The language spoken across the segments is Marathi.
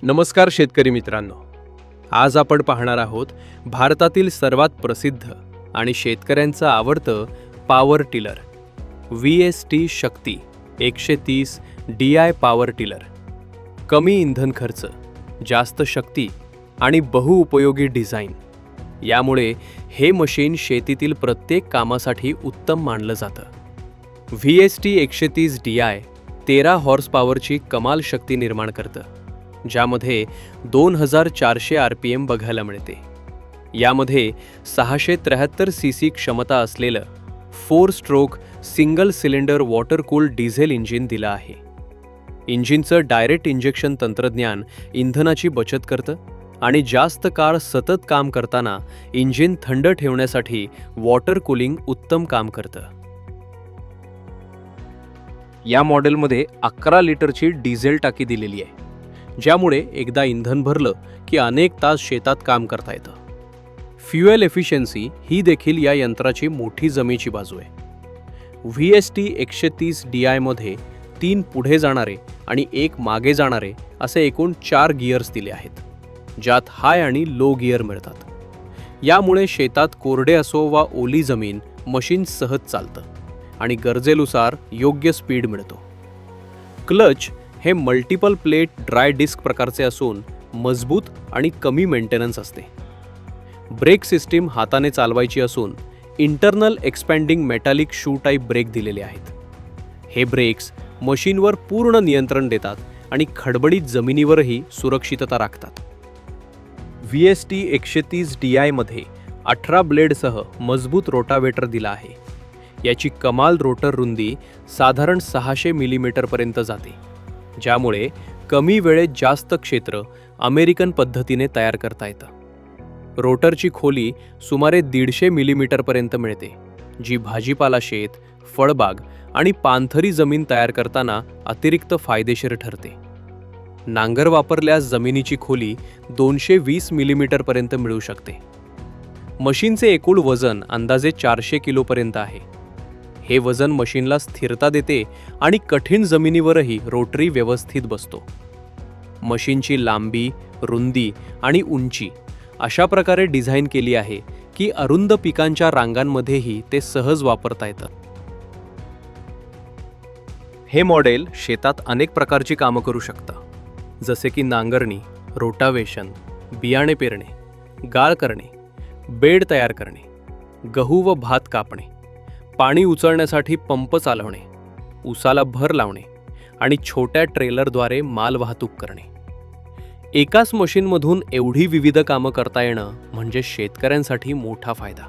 नमस्कार शेतकरी मित्रांनो, आज आपण पाहणार आहोत भारतातील सर्वात प्रसिद्ध आणि शेतकऱ्यांचं आवडतं पॉवर टिलर VST शक्ती 130 DI पॉवर टिलर. कमी इंधन खर्च, जास्त शक्ती आणि बहुउपयोगी डिझाईन यामुळे हे मशीन शेतीतील प्रत्येक कामासाठी उत्तम मानलं जातं. VST 130 DI 13 हॉर्स पॉवरची कमाल शक्ती निर्माण करतं, ज्यामध्ये 2400 RPM बघायला मिळते. यामध्ये 673 cc क्षमता असलेलं 4 stroke single cylinder water cool diesel engine दिलं आहे. इंजिनचं डायरेक्ट इंजेक्शन तंत्रज्ञान इंधनाची बचत करतं आणि जास्त काळ सतत काम करताना इंजिन थंड ठेवण्यासाठी वॉटर कूलिंग उत्तम काम करतं. या मॉडेलमध्ये 11 लिटरची डिझेल टाकी दिलेली आहे, ज्यामुळे एकदा इंधन भरलं की अनेक तास शेतात काम करता येतं. फ्युएल एफिशियन्सी ही देखील या यंत्राची मोठी जमेची बाजू आहे. VST 130 DI मध्ये 3 पुढे जाणारे आणि 1 मागे जाणारे असे एकूण 4 गिअर्स दिले आहेत, ज्यात हाय आणि लो गिअर मिळतात. यामुळे शेतात कोरडे असो वा ओली जमीन मशीन सहज चालतं आणि गरजेनुसार योग्य स्पीड मिळतो. क्लच हे मल्टिपल प्लेट ड्राय डिस्क प्रकारचे असून मजबूत आणि कमी मेंटेनन्स असते. ब्रेक सिस्टीम हाताने चालवायची असून internal expanding metallic shoe type brake दिलेले आहेत. हे ब्रेक्स मशीनवर पूर्ण नियंत्रण देतात आणि खडबडीत जमिनीवरही सुरक्षितता राखतात. VST 130 DI मध्ये 18 ब्लेडसह मजबूत रोटावेटर दिला आहे. याची कमाल रोटर रुंदी साधारण 600 मिलीमीटरपर्यंत जाते, ज्यामुळे कमी वेळेत जास्त क्षेत्र अमेरिकन पद्धतीने तयार करता येतं. रोटरची खोली सुमारे 150 मिलीमीटरपर्यंत मिळते, जी भाजीपाला शेत, फळबाग आणि पाणथरी जमीन तयार करताना अतिरिक्त फायदेशीर ठरते. नांगर वापरल्यास जमिनीची खोली 220 मिलीमीटरपर्यंत मिळू शकते. मशीनचे एकूण वजन अंदाजे 400 किलोपर्यंत आहे. हे वजन मशीनला स्थिरता देते आणि कठीण जमिनीवरही रोटरी व्यवस्थित बसतो. मशीनची लांबी, रुंदी आणि उंची अशा प्रकारे डिझाईन केली आहे की अरुंद पिकांच्या रांगांमध्येही ते सहज वापरता येतं. हे मॉडेल शेतात अनेक प्रकारची कामं करू शकतं, जसे की नांगरणी, रोटावेशन, बियाणे पेरणे, गाळ करणे, बेड तयार करणे, गहू व भात कापणे, पाणी उचलण्यासाठी पंप चालवणे, उसाला भर लावणे आणि छोट्या ट्रेलरद्वारे माल वाहतूक करणे. एकाच मशीनमधून एवढी विविध कामं करता येणं म्हणजे शेतकऱ्यांसाठी मोठा फायदा.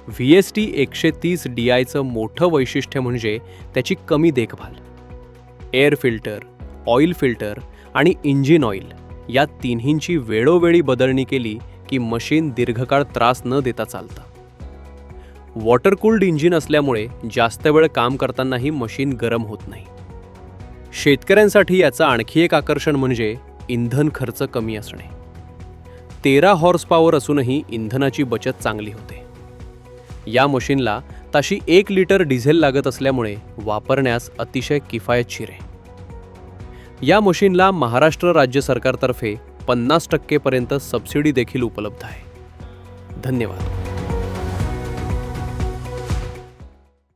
VST 130 DIचं मोठं वैशिष्ट्य म्हणजे त्याची कमी देखभाल. एअर फिल्टर, ऑइल फिल्टर आणि इंजिन ऑइल या तिन्हींची वेळोवेळी बदलणी केली की मशीन दीर्घकाळ त्रास न देता चालतं. वॉटर कूल्ड इंजिन असल्यामुळे जास्त वेळ काम करतानाही मशीन गरम होत नाही. शेतकऱ्यांसाठी याचं आणखी एक आकर्षण म्हणजे इंधन खर्च कमी असणे. 13 हॉर्स पॉवर असूनही इंधनाची बचत चांगली होते. या मशीनला ताशी 1 लिटर डिझेल लागत असल्यामुळे वापरण्यास अतिशय किफायतशीर आहे. या मशीनला महाराष्ट्र राज्य सरकारतर्फे 50% पर्यंत सबसिडी देखील उपलब्ध आहे. धन्यवाद.